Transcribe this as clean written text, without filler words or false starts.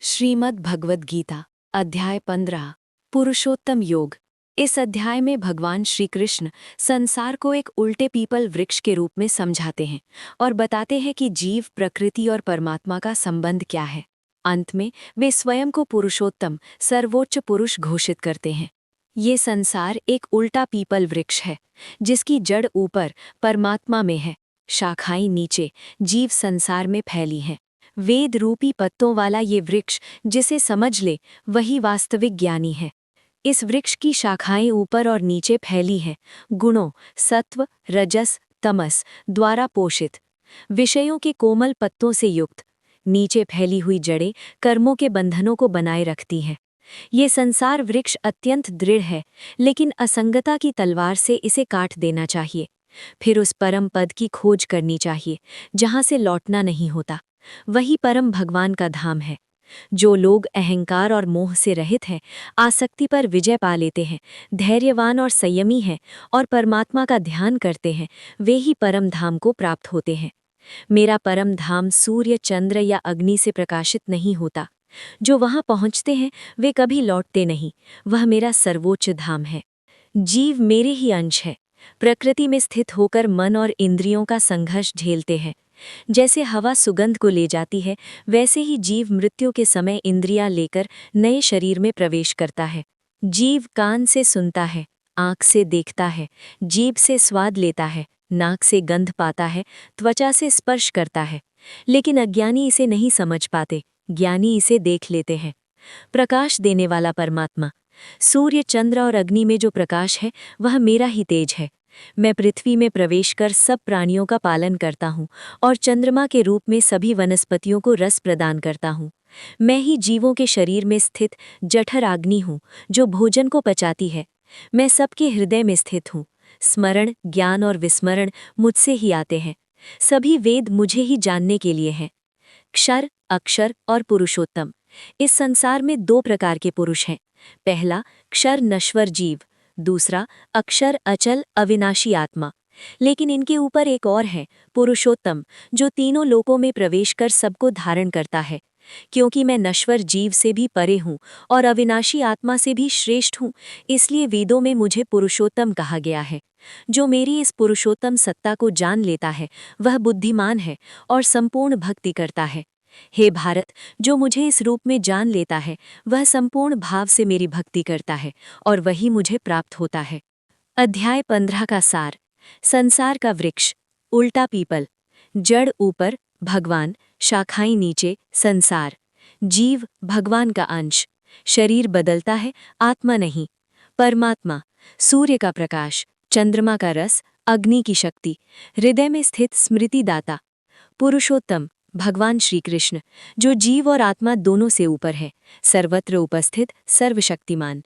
श्रीमद् भगवद गीता अध्याय 15 पुरुषोत्तम योग। इस अध्याय में भगवान श्री कृष्ण संसार को एक उल्टे पीपल वृक्ष के रूप में समझाते हैं और बताते हैं कि जीव, प्रकृति और परमात्मा का संबंध क्या है। अंत में वे स्वयं को पुरुषोत्तम, सर्वोच्च पुरुष घोषित करते हैं। ये संसार एक उल्टा पीपल वृक्ष है, जिसकी जड़ ऊपर परमात्मा में है, शाखाएं नीचे जीव संसार में फैली हैं। वेद रूपी पत्तों वाला ये वृक्ष जिसे समझ ले वही वास्तविक ज्ञानी है। इस वृक्ष की शाखाएं ऊपर और नीचे फैली हैं, गुणों सत्व, रजस, तमस द्वारा पोषित, विषयों के कोमल पत्तों से युक्त। नीचे फैली हुई जड़ें कर्मों के बंधनों को बनाए रखती हैं। ये संसार वृक्ष अत्यंत दृढ़ है, लेकिन असंगता की तलवार से इसे काट देना चाहिए। फिर उस परम पद की खोज करनी चाहिए जहाँ से लौटना नहीं होता। वही परम भगवान का धाम है। जो लोग अहंकार और मोह से रहित हैं, आसक्ति पर विजय पा लेते हैं, धैर्यवान और संयमी हैं और परमात्मा का ध्यान करते हैं, वे ही परम धाम को प्राप्त होते हैं। मेरा परम धाम सूर्य, चंद्र या अग्नि से प्रकाशित नहीं होता। जो वहां पहुंचते हैं वे कभी लौटते नहीं। वह मेरा सर्वोच्च धाम है। जीव मेरे ही अंश है। प्रकृति में स्थित होकर मन और इंद्रियों का संघर्ष झेलते हैं। जैसे हवा सुगंध को ले जाती है, वैसे ही जीव मृत्यु के समय इंद्रियां लेकर नए शरीर में प्रवेश करता है। जीव कान से सुनता है, आँख से देखता है, जीभ से स्वाद लेता है, नाक से गंध पाता है, त्वचा से स्पर्श करता है। लेकिन अज्ञानी इसे नहीं समझ पाते, ज्ञानी इसे देख लेते हैं। प्रकाश देने वाला परमात्मा, सूर्य, चंद्र और अग्नि में जो प्रकाश है वह मेरा ही तेज है। मैं पृथ्वी में प्रवेश कर सब प्राणियों का पालन करता हूँ और चंद्रमा के रूप में सभी वनस्पतियों को रस प्रदान करता हूँ। मैं ही जीवों के शरीर में स्थित जठर अग्नि हूँ, जो भोजन को पचाती है। मैं सबके हृदय में स्थित हूँ। स्मरण, ज्ञान और विस्मरण मुझसे ही आते हैं। सभी वेद मुझे ही जानने के लिए हैं। क्षर, अक्षर और पुरुषोत्तम। इस संसार में दो प्रकार के पुरुष हैं। पहला क्षर नश्वर जीव, दूसरा अक्षर अचल अविनाशी आत्मा। लेकिन इनके ऊपर एक और है, पुरुषोत्तम, जो तीनों लोकों में प्रवेश कर सबको धारण करता है। क्योंकि मैं नश्वर जीव से भी परे हूँ और अविनाशी आत्मा से भी श्रेष्ठ हूँ, इसलिए वेदों में मुझे पुरुषोत्तम कहा गया है। जो मेरी इस पुरुषोत्तम सत्ता को जान लेता है वह बुद्धिमान है और संपूर्ण भक्ति करता है। हे भारत, जो मुझे इस रूप में जान लेता है वह संपूर्ण भाव से मेरी भक्ति करता है और वही मुझे प्राप्त होता है। अध्याय 15 का सार। संसार का वृक्ष, उल्टा पीपल। जड़ ऊपर भगवान, शाखाएं नीचे संसार। जीव भगवान का अंश। शरीर बदलता है, आत्मा नहीं। परमात्मा, सूर्य का प्रकाश, चंद्रमा का रस, अग्नि की शक्ति, हृदय में स्थित स्मृतिदाता। पुरुषोत्तम, भगवान श्री कृष्ण, जो जीव और आत्मा दोनों से ऊपर है, सर्वत्र उपस्थित, सर्वशक्तिमान।